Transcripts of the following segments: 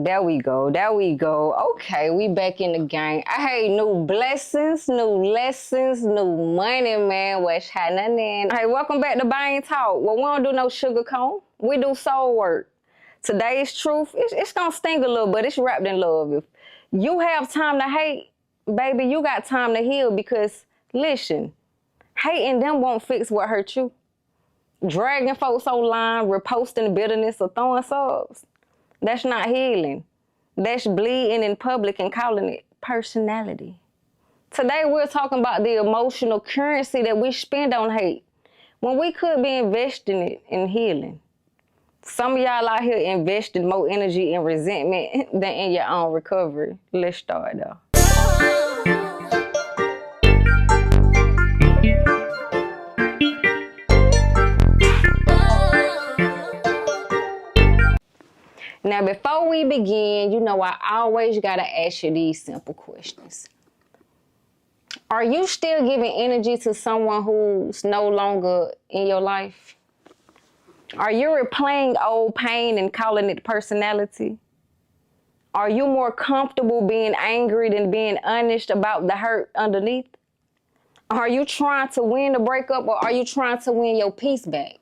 There we go. There we go. Okay, we back in the game. I hate new blessings, new lessons, new money, man. What's happening? Hey, welcome back to Bang Talk. Well, we don't do no sugar cone. We do soul work. Today's truth, it's gonna sting a little, but it's wrapped in love. If you have time to hate, baby, you got time to heal because, listen, hating them won't fix what hurt you. Dragging folks online, reposting bitterness, or throwing subs. That's not healing. That's bleeding in public and calling it personality. Today we're talking about the emotional currency that we spend on hate when we could be investing it in healing. Some of y'all out here investing more energy in resentment than in your own recovery. Let's start though. Now, before we begin, you know I always gotta ask you these simple questions. Are you still giving energy to someone who's no longer in your life? Are you replaying old pain and calling it personality? Are you more comfortable being angry than being honest about the hurt underneath? Are you trying to win the breakup or are you trying to win your peace back?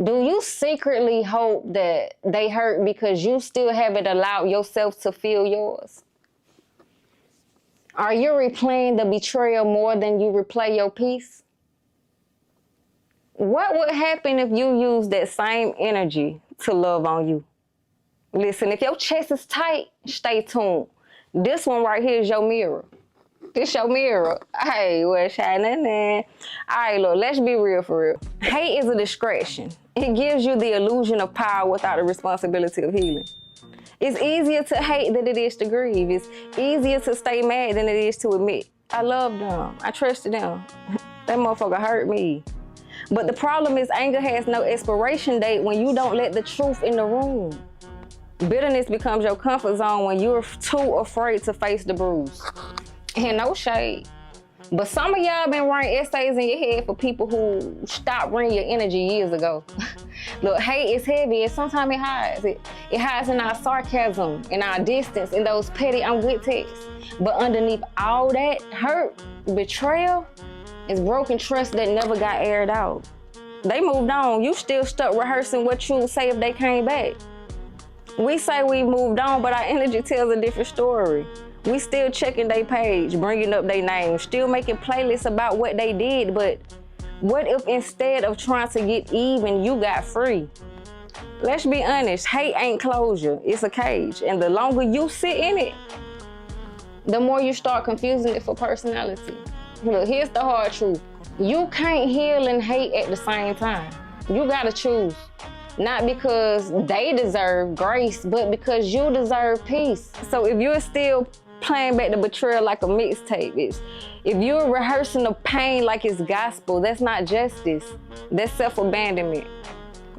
Do you secretly hope that they hurt because you still haven't allowed yourself to feel yours? Are you replaying the betrayal more than you replay your peace? What would happen if you used that same energy to love on you? Listen, if your chest is tight, stay tuned. This one right here is your mirror. This your mirror. Hey, what's happening? All right, look, let's be real for real. Hate is a distraction. It gives you the illusion of power without the responsibility of healing. It's easier to hate than it is to grieve. It's easier to stay mad than it is to admit, I love them, I trusted them. That motherfucker hurt me. But the problem is anger has no expiration date when you don't let the truth in the room. Bitterness becomes your comfort zone when you're too afraid to face the bruise. And no shade. But some of y'all been writing essays in your head for people who stopped bringing your energy years ago. Look, hate is heavy and sometimes it hides. It hides in our sarcasm, in our distance, in those petty I'm good texts. But underneath all that hurt, betrayal, is broken trust that never got aired out. They moved on. You still stuck rehearsing what you would say if they came back. We say we moved on, but our energy tells a different story. We still checking their page, bringing up their name, still making playlists about what they did, but what if instead of trying to get even, you got free? Let's be honest, hate ain't closure, it's a cage. And the longer you sit in it, the more you start confusing it for personality. Look, here's the hard truth. You can't heal and hate at the same time. You gotta choose. Not because they deserve grace, but because you deserve peace. So if you're still playing back the betrayal like a mixtape, if you're rehearsing the pain like it's gospel, that's not justice. That's self-abandonment.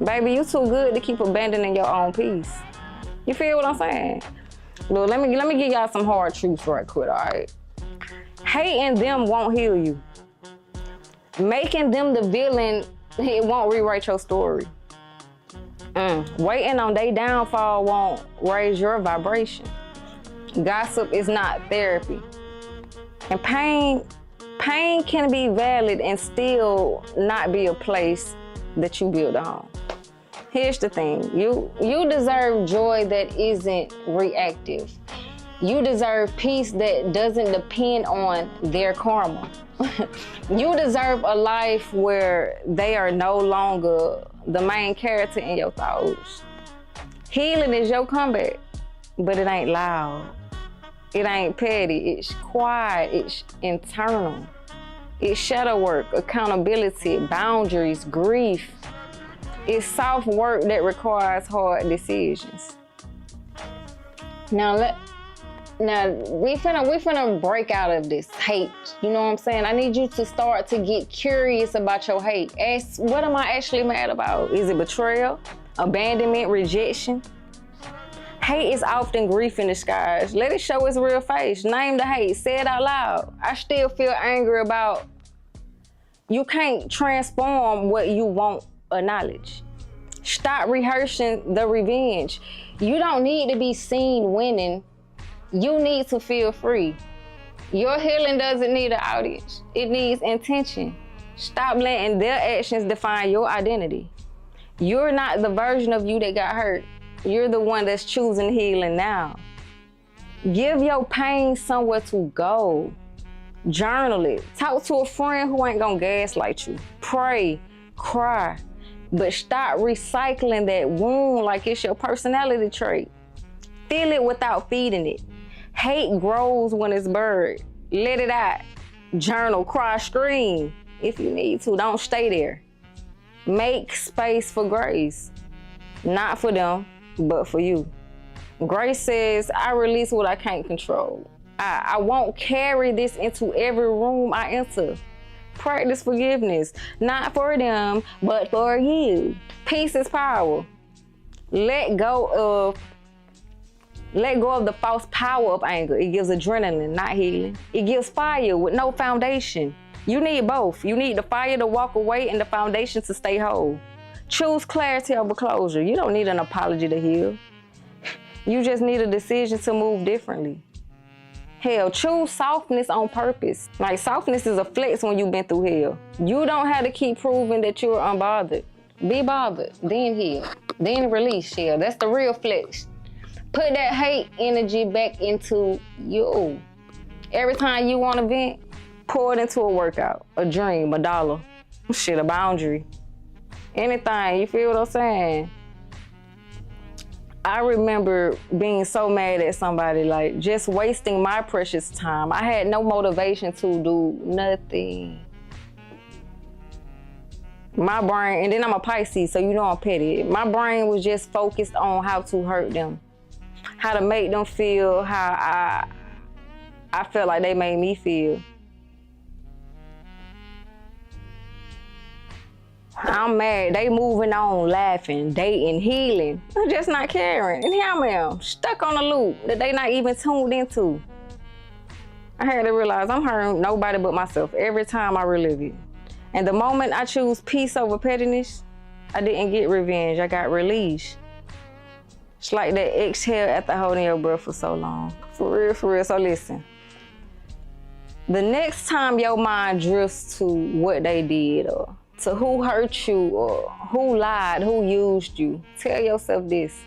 Baby, you too good to keep abandoning your own peace. You feel what I'm saying? Look, let me give y'all some hard truths right quick, all right? Hating them won't heal you. Making them the villain, it won't rewrite your story. Waiting on their downfall won't raise your vibration. Gossip is not therapy. And pain can be valid and still not be a place that you build a home. Here's the thing, you deserve joy that isn't reactive. You deserve peace that doesn't depend on their karma. You deserve a life where they are no longer the main character in your thoughts. Healing is your comeback, but it ain't loud. It ain't petty, it's quiet, it's internal. It's shadow work, accountability, boundaries, grief. It's soft work that requires hard decisions. Now we finna break out of this hate. You know what I'm saying? I need you to start to get curious about your hate. Ask, what am I actually mad about? Is it betrayal, abandonment, rejection? Hate is often grief in disguise. Let it show its real face. Name the hate, say it out loud. I still feel angry about. You can't transform what you won't acknowledge. Stop rehearsing the revenge. You don't need to be seen winning. You need to feel free. Your healing doesn't need an audience. It needs intention. Stop letting their actions define your identity. You're not the version of you that got hurt. You're the one that's choosing healing now. Give your pain somewhere to go. Journal it. Talk to a friend who ain't gonna gaslight you. Pray, cry, but stop recycling that wound like it's your personality trait. Feel it without feeding it. Hate grows when it's buried. Let it out. Journal, cry, scream. If you need to, don't stay there. Make space for grace. Not for them, but for you. Grace says, I release what I can't control. I won't carry this into every room I enter. Practice forgiveness, not for them, but for you. Peace is power. Let go of the false power of anger. It gives adrenaline, not healing. It gives fire with no foundation. You need both. You need the fire to walk away and the foundation to stay whole. Choose clarity over closure. You don't need an apology to heal. You just need a decision to move differently. Hell, choose softness on purpose. Like, softness is a flex when you've been through hell. You don't have to keep proving that you're unbothered. Be bothered, then heal, then release. Hell, that's the real flex. Put that hate energy back into you. Every time you want to vent, pour it into a workout, a dream, a dollar, shit, a boundary. Anything, you feel what I'm saying? I remember being so mad at somebody, like just wasting my precious time. I had no motivation to do nothing. My brain, and then I'm a Pisces, so you know I'm petty. My brain was just focused on how to hurt them, how to make them feel how I felt like they made me feel. I'm mad. They moving on, laughing, dating, healing. I'm just not caring. And here I am, stuck on a loop that they not even tuned into. I had to realize I'm hurting nobody but myself every time I relive it. And the moment I choose peace over pettiness, I didn't get revenge. I got release. It's like that exhale after holding your breath for so long. For real, for real. So listen. The next time your mind drifts to what they did or to who hurt you or who lied, who used you, tell yourself this.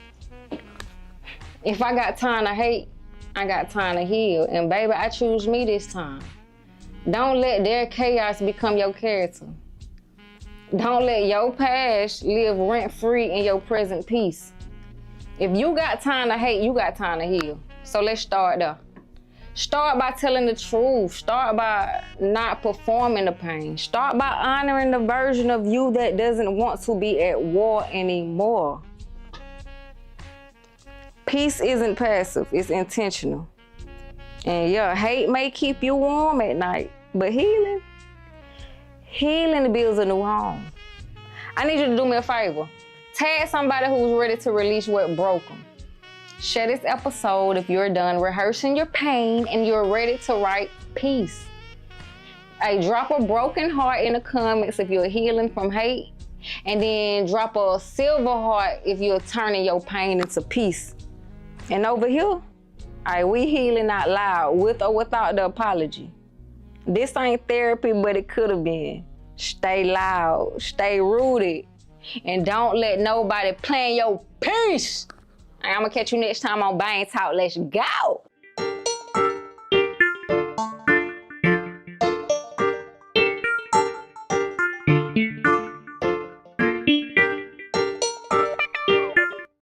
If I got time to hate, I got time to heal. And baby, I choose me this time. Don't let their chaos become your character. Don't let your past live rent-free in your present peace. If you got time to hate, you got time to heal. So let's start there. Start by telling the truth. Start by not performing the pain. Start by honoring the version of you that doesn't want to be at war anymore. Peace isn't passive, it's intentional. And yeah, hate may keep you warm at night, but healing builds a new home. I need you to do me a favor. Tag somebody who's ready to release what broke them. Share this episode if you're done rehearsing your pain and you're ready to write peace. Hey, drop a broken heart in the comments if you're healing from hate. And then drop a silver heart if you're turning your pain into peace. And over here, we healing out loud with or without the apology. This ain't therapy, but it could have been. Stay loud, stay rooted, and don't let nobody plan your peace. I'm gonna catch you next time on Bang Talk. Let's go.